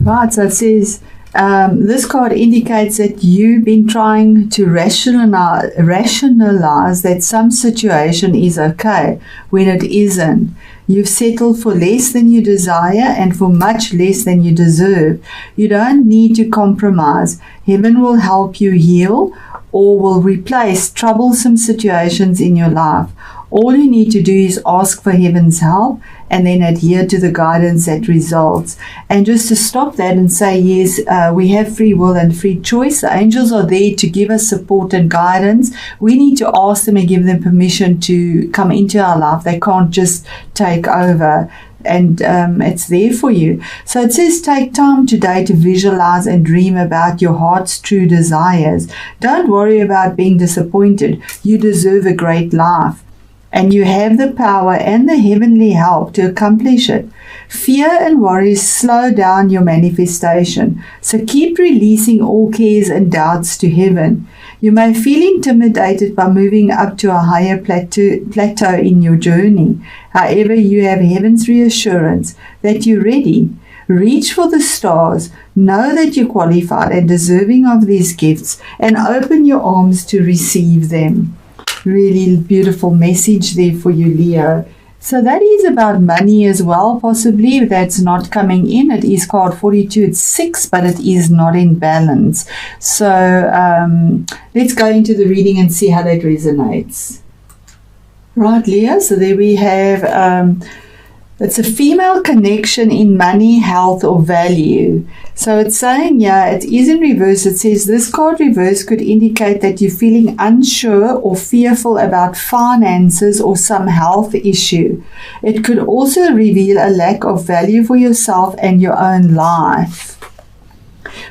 Right, so it says, this card indicates that you've been trying to rationalize that some situation is okay when it isn't. You've settled for less than you desire and for much less than you deserve. You don't need to compromise. Heaven will help you heal or will replace troublesome situations in your life. All you need to do is ask for heaven's help and then adhere to the guidance that results. And just to stop that and say, yes, we have free will and free choice. The angels are there to give us support and guidance. We need to ask them and give them permission to come into our life. They can't just take over. And it's there for you. So it says, take time today to visualize and dream about your heart's true desires. Don't worry about being disappointed. You deserve a great life. And you have the power and the heavenly help to accomplish it. Fear and worry slow down your manifestation. So keep releasing all cares and doubts to heaven. You may feel intimidated by moving up to a higher plateau in your journey. However, you have heaven's reassurance that you're ready. Reach for the stars. Know that you're qualified and deserving of these gifts, and open your arms to receive them. Really beautiful message there for you, Leo. So that is about money as well, possibly. That's not coming in. It is card 42. It's 6, but it is not in balance. So let's go into the reading and see how that resonates. Right, Leo. So there we have, it's a female connection in money, health, or value. So it's saying, yeah, it is in reverse. It says this card reverse could indicate that you're feeling unsure or fearful about finances or some health issue. It could also reveal a lack of value for yourself and your own life.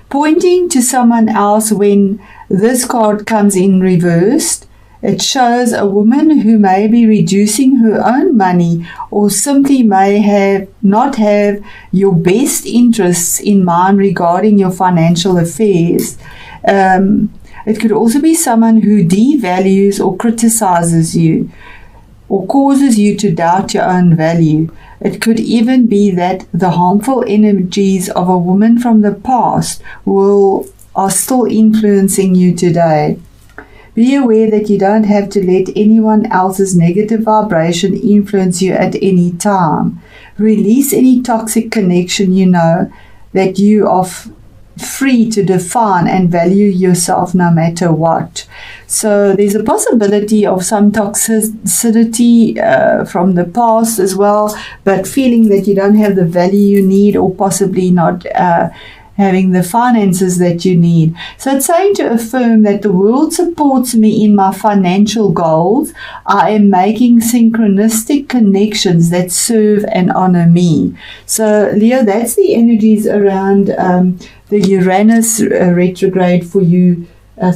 Pointing to someone else when this card comes in reversed, it shows a woman who may be reducing her own money or simply may not have your best interests in mind regarding your financial affairs. It could also be someone who devalues or criticizes you or causes you to doubt your own value. It could even be that the harmful energies of a woman from the past are still influencing you today. Be aware that you don't have to let anyone else's negative vibration influence you at any time. Release any toxic connection you know that you are free to define and value yourself no matter what. So there's a possibility of some toxicity from the past as well, but feeling that you don't have the value you need or possibly not having the finances that you need. So it's saying to affirm that the world supports me in my financial goals. I am making synchronistic connections that serve and honor me. So Leo, that's the energies around the Uranus retrograde for you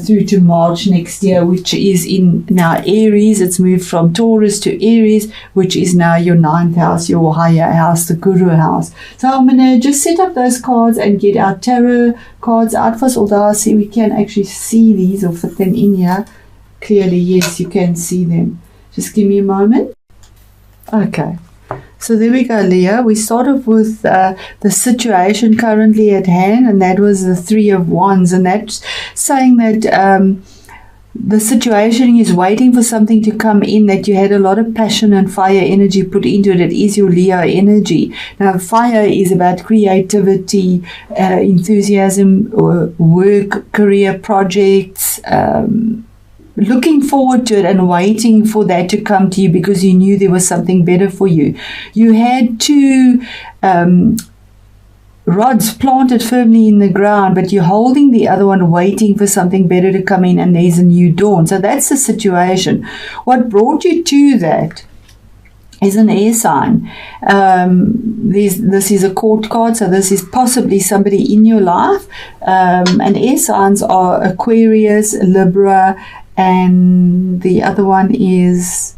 through to March next year, which is in now Aries. It's moved from Taurus to Aries, which is now your 9th house, your higher house, the Guru house. So I'm going to just set up those cards and get our tarot cards out first, although I see we can actually see these or fit them in here clearly. Yes, you can see them. Just give me a moment. Okay. So there we go, Leo. We start off with the situation currently at hand, and that was the 3 of Wands, and that's saying that the situation is waiting for something to come in, that you had a lot of passion and fire energy put into it. It is your Leo energy. Now, fire is about creativity, enthusiasm, work, career projects, looking forward to it and waiting for that to come to you because you knew there was something better for you. You had 2 rods planted firmly in the ground, but you're holding the other one, waiting for something better to come in, and there's a new dawn. So that's the situation. What brought you to that is an air sign. This is a court card, so this is possibly somebody in your life. And air signs are Aquarius, Libra, and the other one is,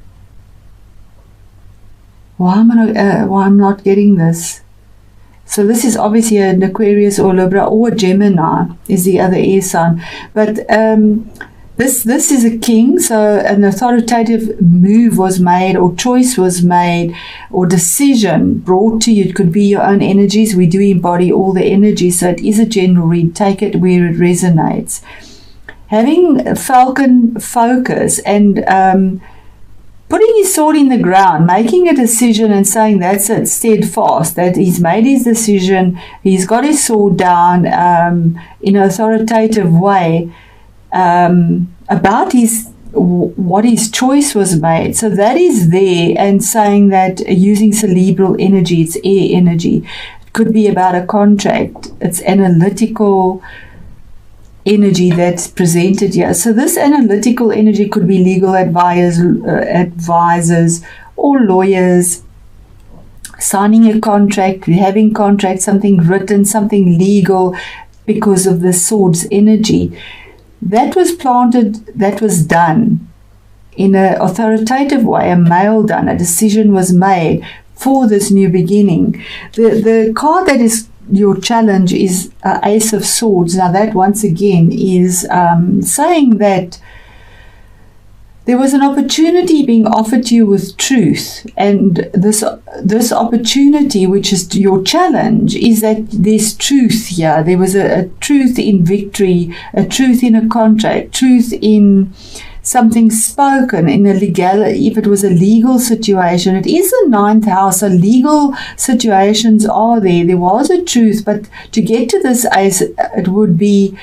why am I'm not getting this? So this is obviously an Aquarius or Libra, or a Gemini is the other air sign. But the This is a king, so an authoritative move was made, or choice was made, or decision brought to you. It could be your own energies. We do embody all the energies, so it is a general read. Take it where it resonates. Having falcon focus and putting his sword in the ground, making a decision and saying that's it, steadfast, that he's made his decision, he's got his sword down in an authoritative way, about what his choice was made. So that is there, and saying that using cerebral energy, it's air energy. It could be about a contract. It's analytical energy that's presented here. So this analytical energy could be legal advisors or lawyers, signing a contract, having contracts, something written, something legal, because of the sword's energy. That was planted, that was done in an authoritative way, a male done, a decision was made for this new beginning. The card that is your challenge is Ace of Swords. Now that once again is saying that there was an opportunity being offered to you with truth, and this opportunity, which is your challenge, is that there's truth here. There was a truth in victory, a truth in a contract, truth in something spoken, in a legality. If it was a legal situation, it is the 9th house, so legal situations are there. There was a truth, but to get to this ace, it would be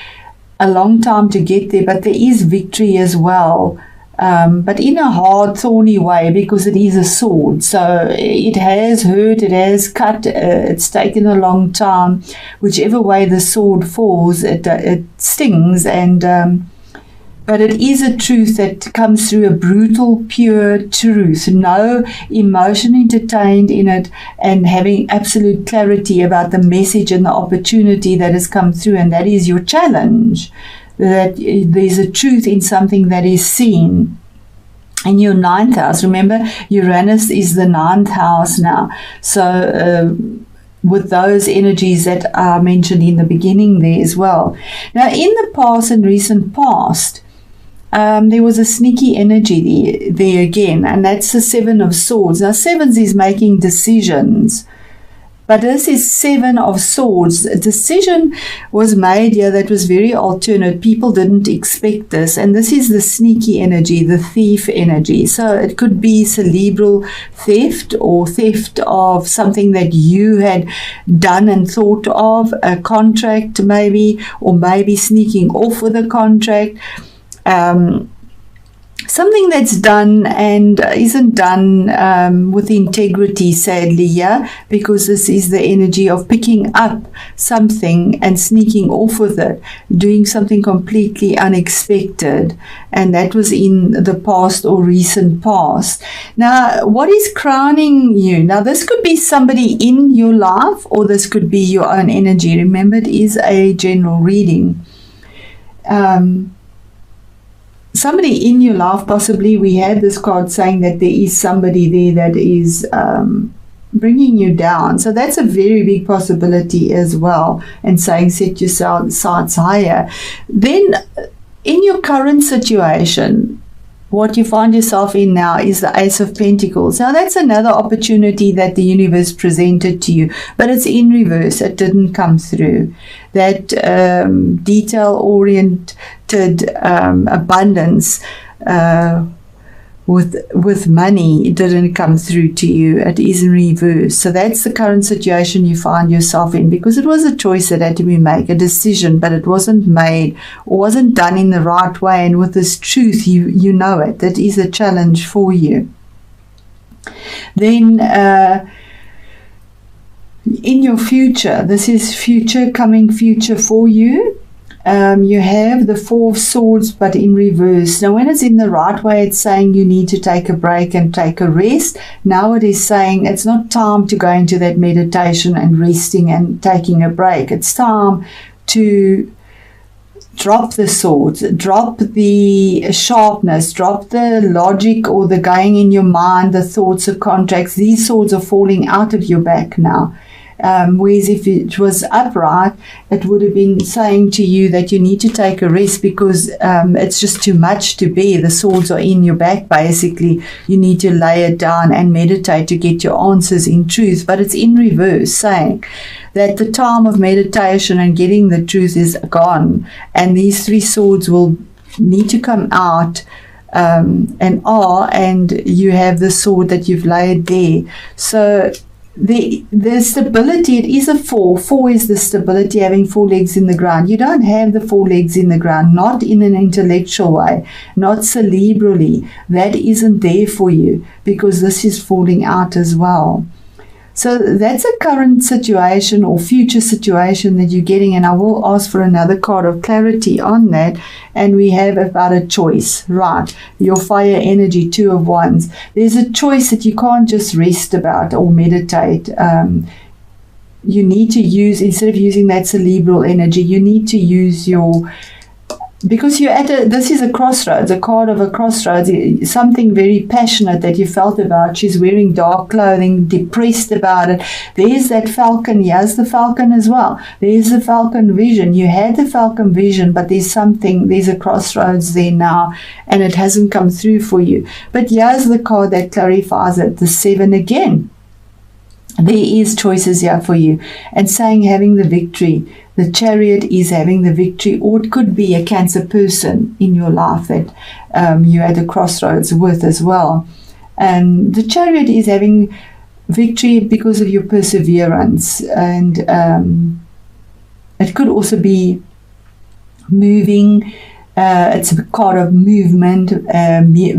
a long time to get there, but there is victory as well. But in a hard, thorny way, because it is a sword. So it has hurt, it has cut, it's taken a long time. Whichever way the sword falls, it stings. But it is a truth that comes through, a brutal, pure truth. No emotion entertained in it, and having absolute clarity about the message and the opportunity that has come through. And that is your challenge. That there's a truth in something that is seen. In your 9th house, remember, Uranus is the 9th house now. So with those energies that are mentioned in the beginning there as well. Now, in the past and recent past, there was a sneaky energy there again, and that's the 7 of Swords. Now, 7s is making decisions. But this is 7 of Swords. A decision was made here that was very alternate. People didn't expect this. And this is the sneaky energy, the thief energy. So it could be cerebral theft, or theft of something that you had done and thought of, a contract maybe, or maybe sneaking off with a contract. Something that's done and isn't done with integrity, sadly, yeah, because this is the energy of picking up something and sneaking off with it, doing something completely unexpected, and that was in the past or recent past. Now, what is crowning you? Now, this could be somebody in your life, or this could be your own energy. Remember, it is a general reading. Somebody in your life, possibly. We had this card saying that there is somebody there that is bringing you down. So that's a very big possibility as well. And saying set your sights higher. Then in your current situation, what you find yourself in now is the Ace of Pentacles. Now that's another opportunity that the universe presented to you, but it's in reverse. It didn't come through. That detail-oriented abundance with money, it didn't come through to you. It is in reverse. So that's the current situation you find yourself in, because it was a choice that had to be made, a decision, but it wasn't made or wasn't done in the right way. And with this truth, you know it. That is a challenge for you. Then in your future, this is future, coming future for you. You have the 4 of Swords, but in reverse. Now, when it's in the right way, it's saying you need to take a break and take a rest. Now it is saying it's not time to go into that meditation and resting and taking a break. It's time to drop the swords, drop the sharpness, drop the logic or the going in your mind, the thoughts of contracts. These swords are falling out of your back now. Whereas if it was upright, it would have been saying to you that you need to take a rest because it's just too much to bear. The swords are in your back, basically. You need to lay it down and meditate to get your answers in truth. But it's in reverse, saying that the time of meditation and getting the truth is gone, and these 3 swords will need to come out and you have the sword that you've laid there. So the stability, it is a 4. 4 is the stability, having 4 legs in the ground. You don't have the 4 legs in the ground, not in an intellectual way, not cerebrally. That isn't there for you because this is falling out as well. So that's a current situation or future situation that you're getting, and I will ask for another card of clarity on that. And we have about a choice, right? Your fire energy, 2 of Wands. There's a choice that you can't just rest about or meditate. You need to use, instead of using that cerebral energy, you need to use your, because you're this is a crossroads, a card of a crossroads, something very passionate that you felt about. She's wearing dark clothing, depressed about it. There's that falcon. Here's the falcon as well. There's the falcon vision. You had the falcon vision, but there's a crossroads there now, and it hasn't come through for you. But here's the card that clarifies it, the 7 again. There is choices here for you, and saying having the victory. The Chariot is having the victory, or it could be a Cancer person in your life that you're at a crossroads with as well. And the Chariot is having victory because of your perseverance, and it could also be moving. It's a card of movement,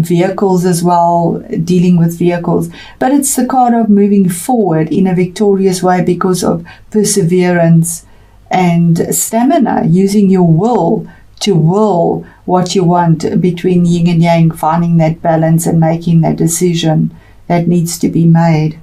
vehicles as well, dealing with vehicles. But it's the card of moving forward in a victorious way because of perseverance and stamina, using your will to will what you want between yin and yang, finding that balance and making that decision that needs to be made.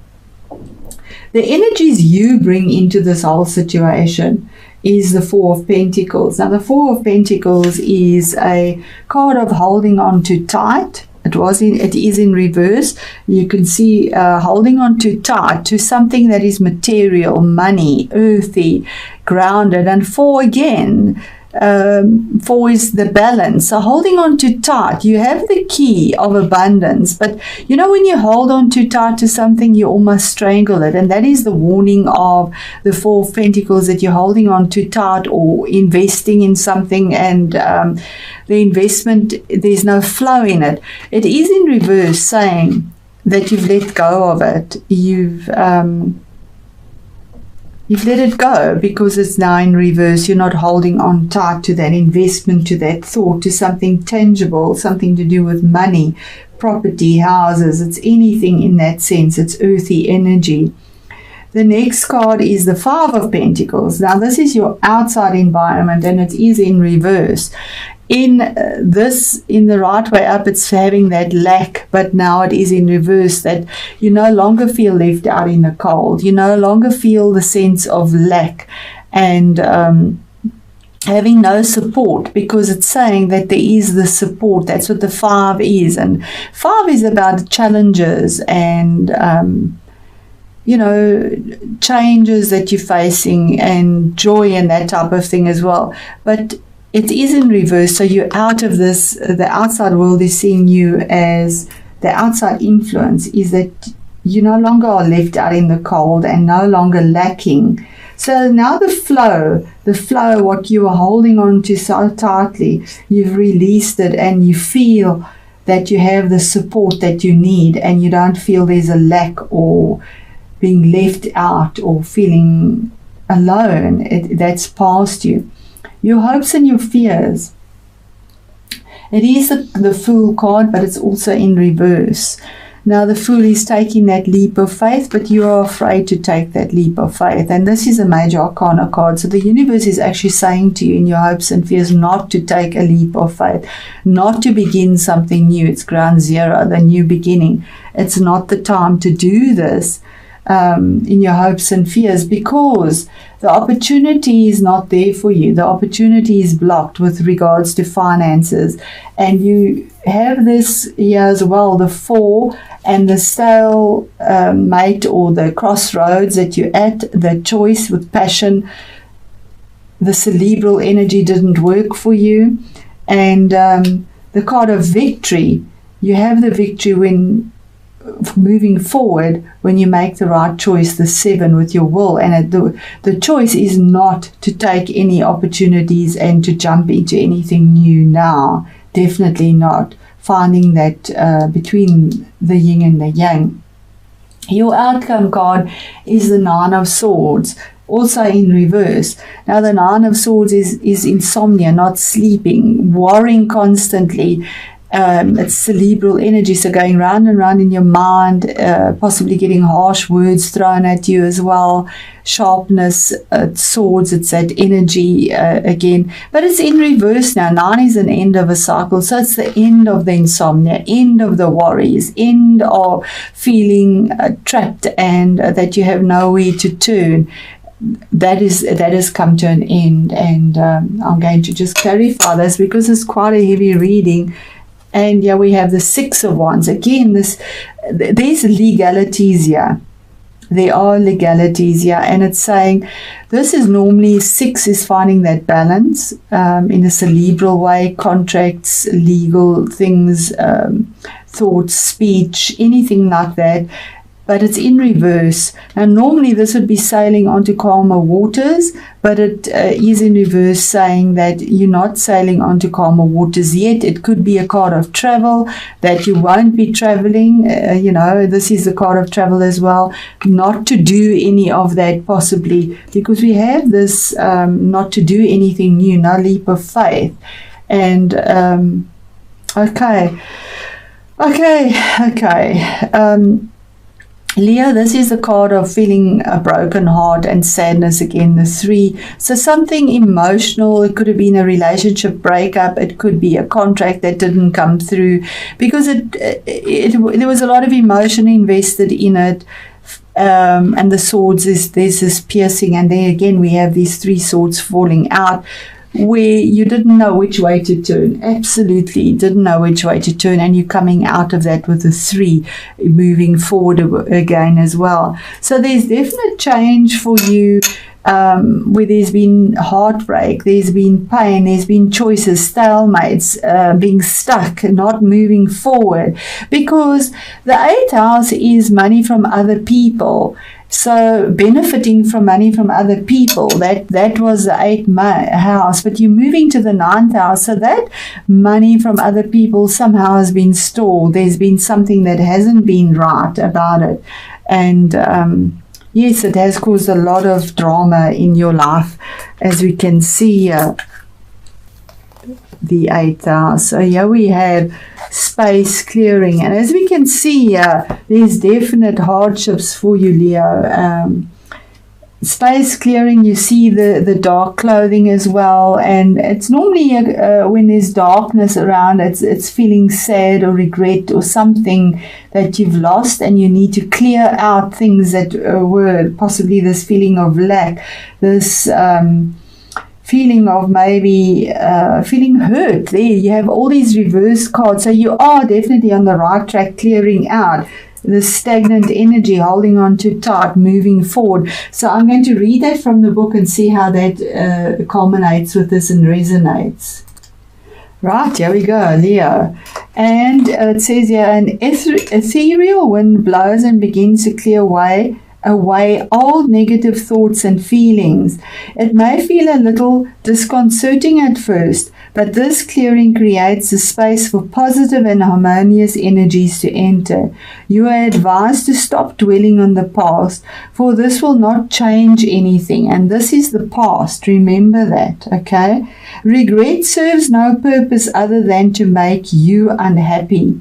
The energies you bring into this whole situation is the 4 of Pentacles. Now, the 4 of Pentacles is a card of holding on too tight. It is in reverse. You can see holding on too tight to something that is material, money, earthy, grounded. And 4 again, 4 is the balance. So holding on too tight, you have the key of abundance, but you know, when you hold on too tight to something, you almost strangle it, and that is the warning of the 4 of Pentacles, that you're holding on too tight or investing in something, and the investment, there's no flow in it. It is in reverse, saying that you've let go of it. You've let it go because it's now in reverse. You're not holding on tight to that investment, to that thought, to something tangible, something to do with money, property, houses. It's anything in that sense. It's earthy energy. The next card is the 5 of Pentacles. Now, this is your outside environment, and it is in reverse. In the right way up, it's having that lack, but now it is in reverse, that you no longer feel left out in the cold. You no longer feel the sense of lack and having no support, because it's saying that there is the support. That's what the 5 is. And 5 is about challenges and changes that you're facing, and joy and that type of thing as well. But it is in reverse, so you're out of this. The outside world is seeing you as the outside influence, is that you no longer are left out in the cold and no longer lacking. So now the flow, what you were holding on to so tightly, you've released it, and you feel that you have the support that you need, and you don't feel there's a lack or being left out or feeling alone. That's past you. Your hopes and your fears. It is the Fool card, but it's also in reverse. Now, the Fool is taking that leap of faith, but you are afraid to take that leap of faith. And this is a major arcana card. So the universe is actually saying to you in your hopes and fears not to take a leap of faith, not to begin something new. It's ground zero, the new beginning. It's not the time to do this. in your hopes and fears, because the opportunity is not there for you. The opportunity is blocked with regards to finances. And you have this here as well, the 4 and the stale mate, or the crossroads that you're at, the choice with passion. The cerebral energy didn't work for you. And the card of victory, you have the victory when moving forward, when you make the right choice, the 7 with your will. And the choice is not to take any opportunities and to jump into anything new now. Definitely not. Finding that between the yin and the yang. Your outcome card is the 9 of Swords, also in reverse. Now the 9 of Swords is insomnia, not sleeping, worrying constantly. It's cerebral energy, so going round and round in your mind, possibly getting harsh words thrown at you as well. Sharpness, swords, it's that energy again. But it's in reverse now. 9 is an end of a cycle, so it's the end of the insomnia, end of the worries, end of feeling trapped and that you have nowhere to turn. That has come to an end, and I'm going to just clarify this because it's quite a heavy reading. And yeah, we have the 6 of Wands. Again, there's legalities here. There are legalities here. And it's saying this is normally 6 is finding that balance in a cerebral way, contracts, legal things, thoughts, speech, anything like that. But it's in reverse. Now, normally this would be sailing onto calmer waters, but it is in reverse, saying that you're not sailing onto calmer waters yet. It could be a card of travel, that you won't be traveling. This is the card of travel as well. Not to do any of that possibly, because we have this not to do anything new, no leap of faith. And, okay. Leo, this is a card of feeling a broken heart and sadness again, the 3. So something emotional. It could have been a relationship breakup. It could be a contract that didn't come through, because there was a lot of emotion invested in it. And the swords, there's this piercing, and there again we have these 3 swords falling out, where you didn't know which way to turn. Absolutely didn't know which way to turn, and you're coming out of that with a 3, moving forward again as well. So there's definite change for you, where there's been heartbreak, there's been pain, there's been choices, stalemates, being stuck, not moving forward, because the 8th house is money from other people. So benefiting from money from other people, that was the 8th house, but you're moving to the 9th house, so that money from other people somehow has been stalled. There's been something that hasn't been right about it, and yes, it has caused a lot of drama in your life, as we can see the 8th house. So here we have space clearing, and as we can see, there's definite hardships for you, Leo. Space clearing, you see the dark clothing as well, and it's normally when there's darkness around, it's feeling sad or regret or something that you've lost, and you need to clear out things that were possibly this feeling of lack, this feeling of maybe feeling hurt. There you have all these reverse cards, so you are definitely on the right track, clearing out the stagnant energy, holding on too tight, moving forward. So I'm going to read that from the book and see how that culminates with this and resonates. Right, here we go, Leo. And it says here, an ethereal wind blows and begins to clear away old negative thoughts and feelings. It may feel a little disconcerting at first, but this clearing creates a space for positive and harmonious energies to enter. You are advised to stop dwelling on the past, for this will not change anything, and this is the past. Remember that, okay? Regret serves no purpose other than to make you unhappy.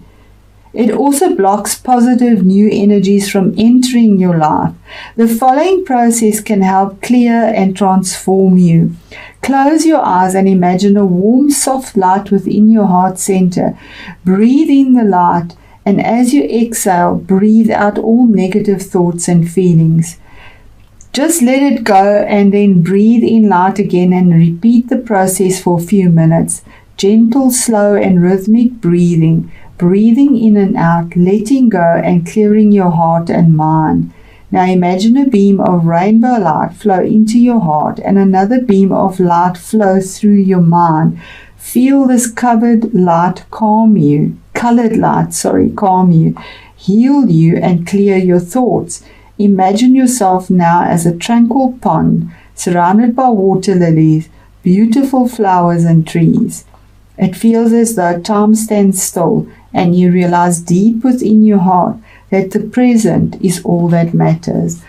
It also blocks positive new energies from entering your life. The following process can help clear and transform you. Close your eyes and imagine a warm, soft light within your heart center. Breathe in the light And as you exhale, breathe out all negative thoughts and feelings. Just let it go and then breathe in light again and repeat the process for a few minutes. Gentle, slow and rhythmic breathing. Breathing in and out, letting go and clearing your heart and mind. Now imagine a beam of rainbow light flow into your heart and another beam of light flow through your mind. Feel this colored light calm you, heal you and clear your thoughts. Imagine yourself now as a tranquil pond surrounded by water lilies, beautiful flowers and trees. It feels as though time stands still and you realize deep within your heart that the present is all that matters.